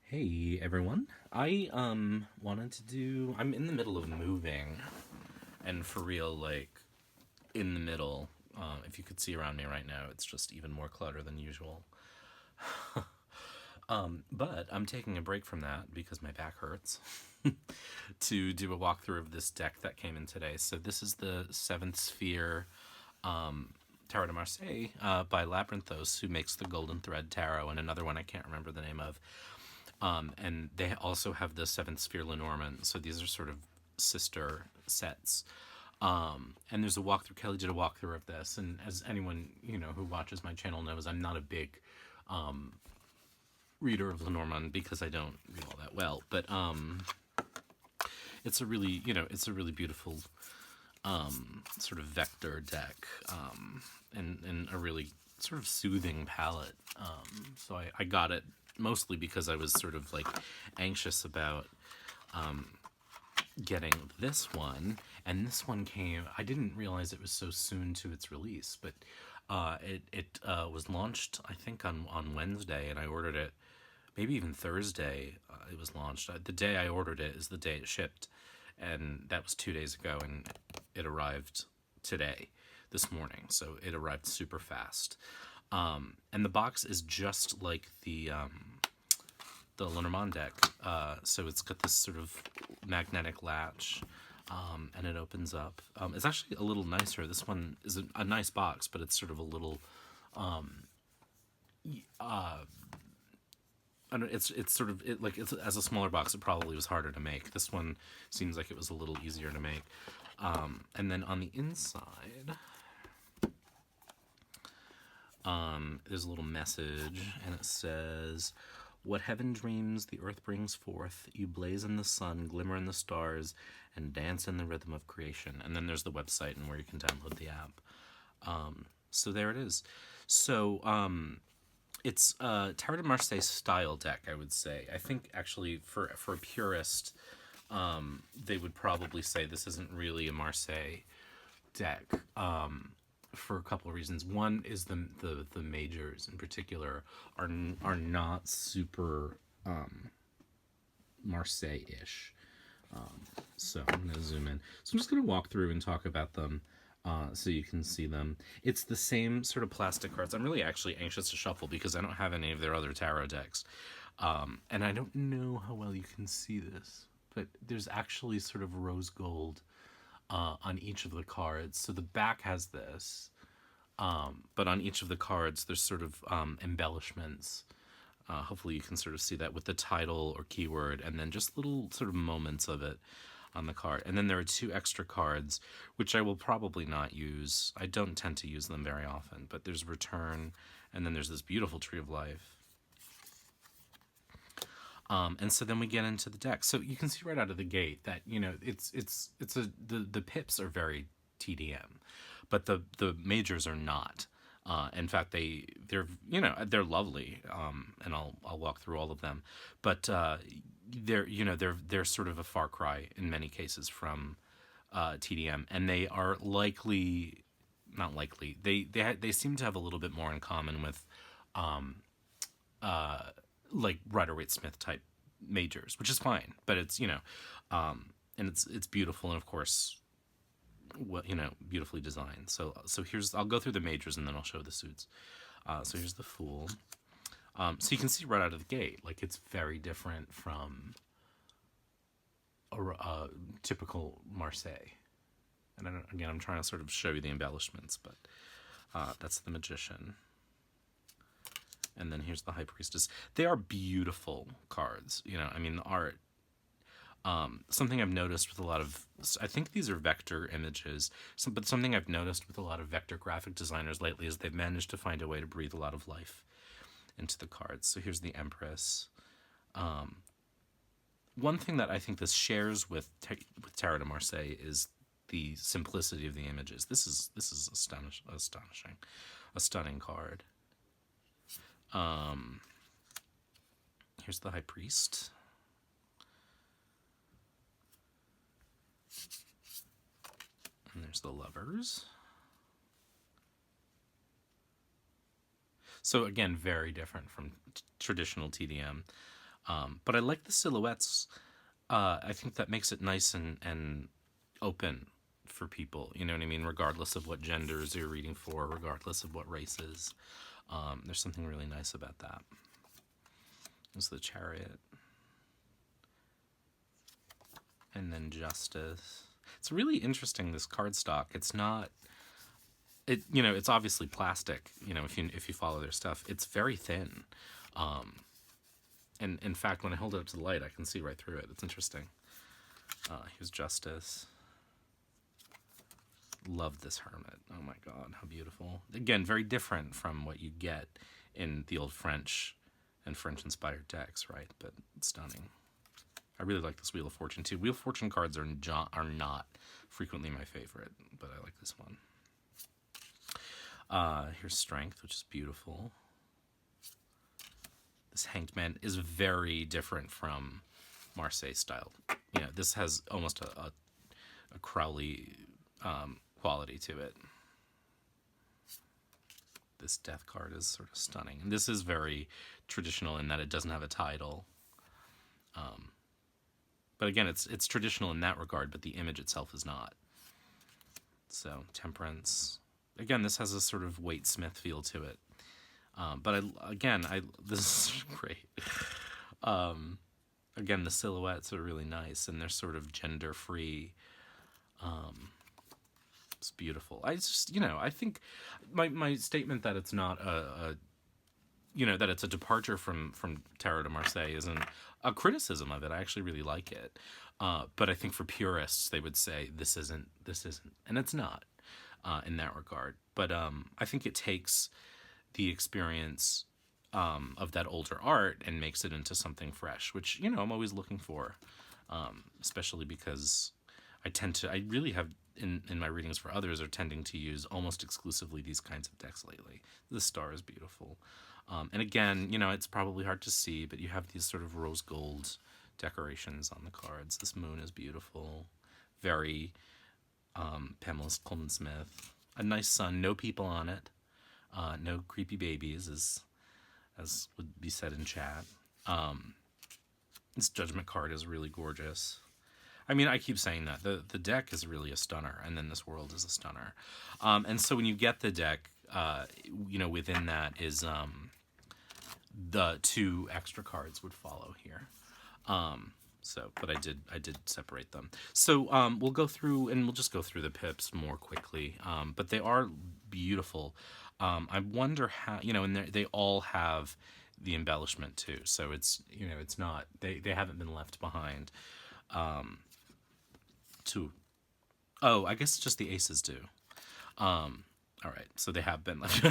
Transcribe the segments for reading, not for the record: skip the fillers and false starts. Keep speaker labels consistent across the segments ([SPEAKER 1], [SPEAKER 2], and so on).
[SPEAKER 1] Hey everyone. I wanted to do I'm in the middle of moving, and for real, like, in the middle. If you could see around me right now, it's just even more clutter than usual. But I'm taking a break from that because my back hurts to do a walkthrough of this deck that came in today. So this is the Seventh Sphere Tarot de Marseille by Labyrinthos, who makes the Golden Thread Tarot, and another one I can't remember the name of. And they also have the Seventh Sphere Lenormand. So these are sort of sister sets. And there's a walkthrough. Kelly did a walkthrough of this, and as anyone who watches my channel knows, I'm not a big reader of Lenormand because I don't read all that well. But it's a really beautiful sort of vector deck, and a really sort of soothing palette. So I got it mostly because I was sort of like anxious about getting this one, and this one came. I didn't realize it was so soon to its release, but it was launched, I think, on Wednesday, and I ordered it maybe even Thursday. It was launched. The day I ordered it is the day it shipped, and that was 2 days ago, and it arrived today, this morning. So it arrived super fast. And the box is just like the Lenormand deck. So it's got this sort of magnetic latch, and it opens up. It's actually a little nicer. This one is a nice box, but it's sort of a little. I don't, it's sort of as a smaller box, it probably was harder to make. This one seems like it was a little easier to make. And then on the inside, there's a little message, and it says, "What heaven dreams, the earth brings forth. You blaze in the sun, glimmer in the stars, and dance in the rhythm of creation." And then there's the website and where you can download the app. So there it is. So it's a Tarot de Marseille style deck, I would say. I think actually for a purist, they would probably say this isn't really a Marseille deck. For a couple of reasons. One is the majors in particular are not super Marseille-ish. So I'm going to zoom in. So I'm just going to walk through and talk about them so you can see them. It's the same sort of plastic cards. I'm really actually anxious to shuffle because I don't have any of their other tarot decks. And I don't know how well you can see this, but there's actually sort of rose gold on each of the cards. So the back has this, but on each of the cards there's sort of embellishments. Hopefully you can sort of see that with the title or keyword, and then just little sort of moments of it on the card. And then there are two extra cards, which I will probably not use. I don't tend to use them very often, but there's Return, and then there's this beautiful Tree of Life. And so then we get into the deck. So you can see right out of the gate that the pips are very TDM, but the majors are not. In fact, they're lovely, and I'll walk through all of them. But they're sort of a far cry in many cases from TDM, and they are not likely. They seem to have a little bit more in common with like Rider-Waite-Smith type majors, which is fine, but it's and it's beautiful, and of course, beautifully designed. So I'll go through the majors and then I'll show the suits. So here's the Fool. So you can see right out of the gate, like, it's very different from a typical Marseille. And I'm trying to sort of show you the embellishments, but that's the Magician. And then here's the High Priestess. They are beautiful cards. The art. Something I've noticed with a lot of, I think these are vector images, but something I've noticed with a lot of vector graphic designers lately is they've managed to find a way to breathe a lot of life into the cards. So here's the Empress. One thing that I think this shares with Tarot de Marseille is the simplicity of the images. This is astonishing, a stunning card. Here's the High Priest. And there's the Lovers. So again, very different from traditional TDM. But I like the silhouettes. I think that makes it nice and open for people. You know what I mean? Regardless of what genders you're reading for, regardless of what races. There's something really nice about that. There's the Chariot. And then Justice. It's really interesting, this cardstock. It's not... it's obviously plastic, if you follow their stuff. It's very thin. And in fact, when I hold it up to the light, I can see right through it. It's interesting. Here's Justice. Love this Hermit. Oh my god, how beautiful. Again, very different from what you get in the old French and French-inspired decks, right? But it's stunning. I really like this Wheel of Fortune too. Wheel of Fortune cards are not frequently my favorite, but I like this one. Here's Strength, which is beautiful. This Hanged Man is very different from Marseille style. This has almost a Crowley quality to it. This Death card is sort of stunning. And this is very traditional in that it doesn't have a title. But again, it's traditional in that regard, but the image itself is not. So, Temperance. Again, this has a sort of Waite Smith feel to it. But this is great. Again, the silhouettes are really nice, and they're sort of gender-free. It's beautiful. I think my statement that it's not that it's a departure from Tarot de Marseille isn't a criticism of it. I actually really like it. But I think for purists, they would say this isn't, and it's not in that regard. But I think it takes the experience of that older art and makes it into something fresh, which, I'm always looking for, especially because I really have, in my readings for others, are tending to use almost exclusively these kinds of decks lately. The Star is beautiful. And again, it's probably hard to see, but you have these sort of rose gold decorations on the cards. This Moon is beautiful. Very Pamela Coleman Smith. A nice sun, no people on it. No creepy babies, as would be said in chat. This Judgment card is really gorgeous. I mean, I keep saying that. The deck is really a stunner, and then this world is a stunner. And so when you get the deck, within that is the 2 extra cards would follow here. But I did separate them. So we'll go through, and we'll just go through the pips more quickly. But they are beautiful. I wonder how, and they all have the embellishment too. So it's, it's not, they haven't been left behind. I guess just the aces do. All right, so they have been left.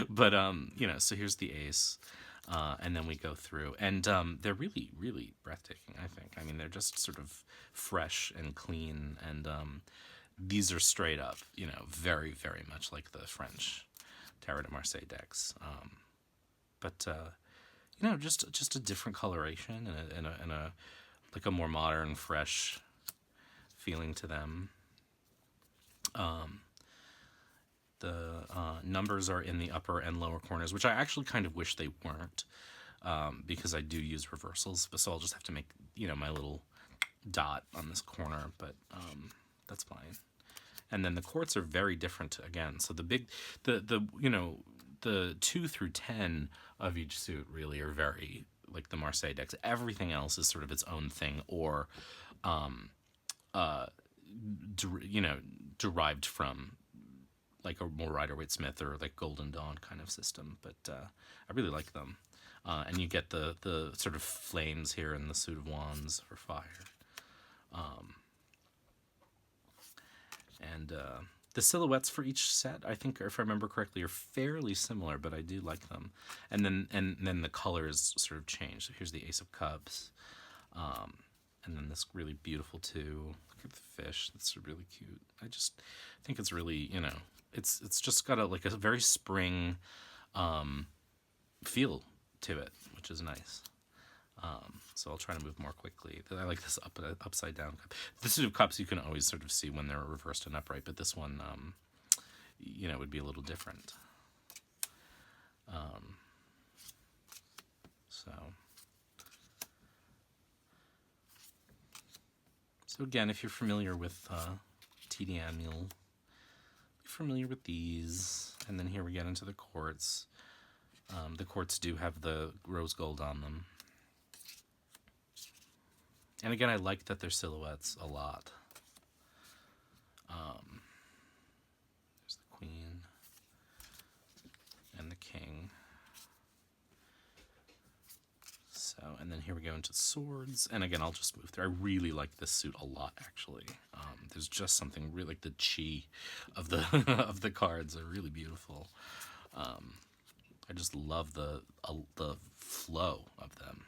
[SPEAKER 1] But, so here's the ace. And then we go through, and they're really, really breathtaking, I think. I mean, they're just sort of fresh and clean, and these are straight up, very, very much like the French Tarot de Marseille decks. But just a different coloration and a like a more modern, fresh feeling to them. The numbers are in the upper and lower corners, which I actually kind of wish they weren't, because I do use reversals, so I'll just have to make, my little dot on this corner, but that's fine. And then the courts are very different again. So the 2 through 10 of each suit really are very like the Marseille decks. Everything else is sort of its own thing, or derived from like a more Rider-Waite Smith or like Golden Dawn kind of system. But I really like them. And you get the sort of flames here in the suit of wands for fire. And the silhouettes for each set, I think, if I remember correctly, are fairly similar, but I do like them. And then the colors sort of change. So here's the Ace of Cups. And then this really beautiful too. Look at the fish. That's really cute. I just think it's really, it's just got a very spring feel to it, which is nice. So I'll try to move more quickly. I like this upside down cup. The Suit of Cups you can always sort of see when they're reversed and upright, but this one, would be a little different. So So again, if you're familiar with TDM, you'll be familiar with these. And then here we get into the quartz. The quartz do have the rose gold on them. And again, I like that they're silhouettes a lot. There's the queen and the king. So, and then here we go into swords. And again, I'll just move through. I really like this suit a lot, actually. There's just something really like the chi of the of the cards are really beautiful. I just love the flow of them.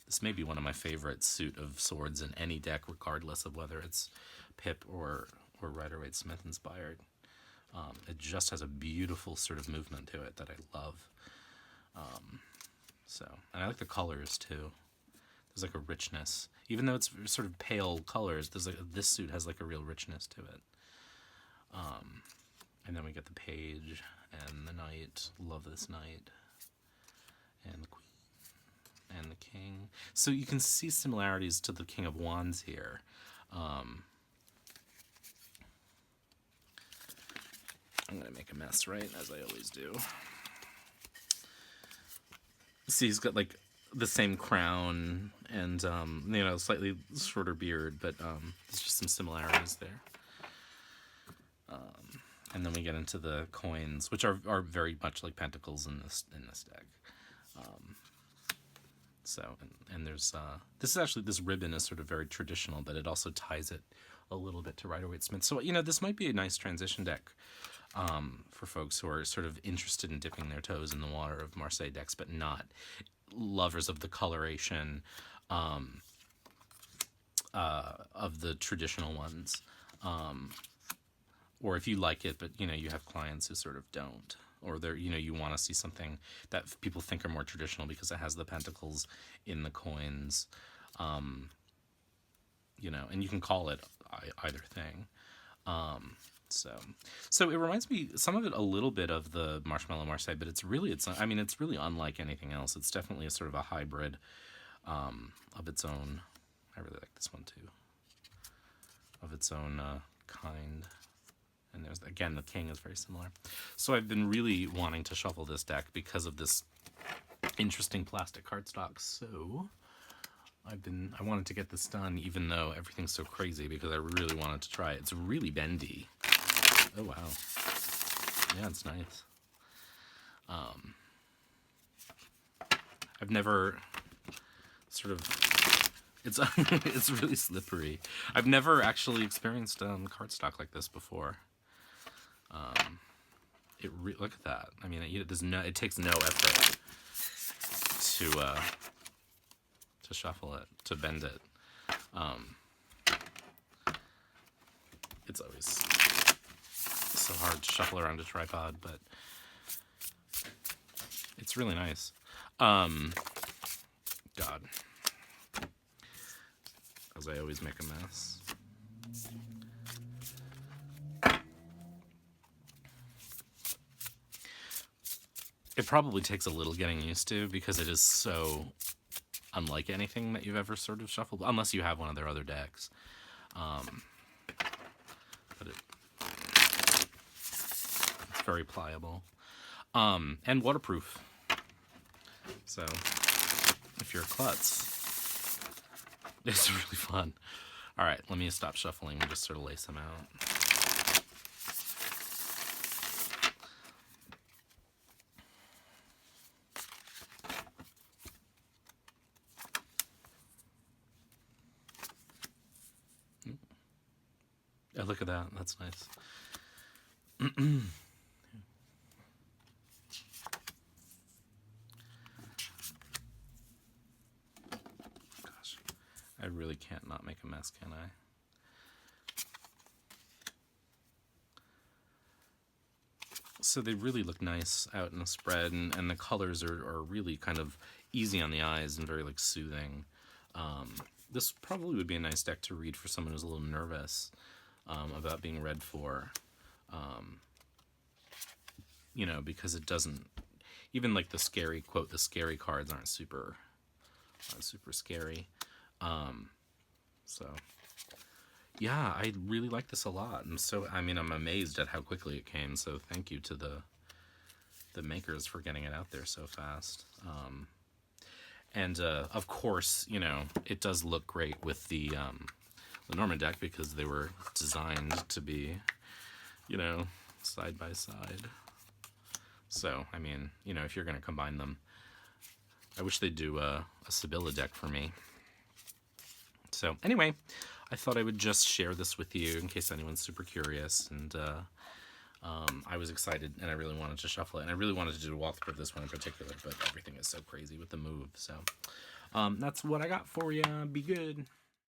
[SPEAKER 1] This may be one of my favorite suit of swords in any deck, regardless of whether it's Pip or Rider-Waite-Smith inspired. It just has a beautiful sort of movement to it that I love. And I like the colors too. There's like a richness, even though it's sort of pale colors. There's like this suit has like a real richness to it. And then we get the page and the knight. Love this knight and the queen and the king. So you can see similarities to the King of Wands here. I'm gonna make a mess, right, as I always do. See, he's got like the same crown and slightly shorter beard, but there's just some similarities there. And then we get into the coins, which are very much like pentacles in this deck. And there's this ribbon is sort of very traditional, but it also ties it a little bit to Rider-Waite-Smith. So this might be a nice transition deck for folks who are sort of interested in dipping their toes in the water of Marseille decks, but not lovers of the coloration of the traditional ones. Or if you like it, but you have clients who sort of don't, or they're you want to see something that people think are more traditional because it has the pentacles in the coins, and you can call it either thing. So it reminds me some of it a little bit of the Marshmallow Marseille, but it's really unlike anything else. It's definitely a sort of a hybrid of its own. I really like this one too. Of its own kind. And there's, again, the king is very similar. So I've been really wanting to shuffle this deck because of this interesting plastic cardstock. So I wanted to get this done, even though everything's so crazy, because I really wanted to try it. It's really bendy. Oh, wow. Yeah, it's nice. I've never sort of... It's really slippery. I've never actually experienced cardstock like this before. Look at that. I mean, it takes no effort to shuffle it, to bend it. It's always so hard to shuffle around a tripod, but it's really nice. God. As I always make a mess. It probably takes a little getting used to because it is so unlike anything that you've ever sort of shuffled, unless you have one of their other decks. But it's very pliable. And waterproof. So, if you're a klutz, it's really fun. All right, let me stop shuffling and just sort of lace them out. Oh, look at that. That's nice. Gosh, I really can't not make a mess, can I? So they really look nice out in the spread, and the colors are really kind of easy on the eyes and very like soothing. This probably would be a nice deck to read for someone who's a little nervous about being read for, because it doesn't, even like the scary cards aren't super scary. So yeah, I really like this a lot. I mean, I'm amazed at how quickly it came. So thank you to the makers for getting it out there so fast. And of course, you know, it does look great with the Norman deck because they were designed to be, you know, side by side. So, I mean, you know, if you're going to combine them, I wish they'd do a Sibylla deck for me. So, anyway, I thought I would just share this with you in case anyone's super curious. And I was excited, and I really wanted to shuffle it. And I really wanted to do a walkthrough of this one in particular, but everything is so crazy with the move. So, that's what I got for you. Be good.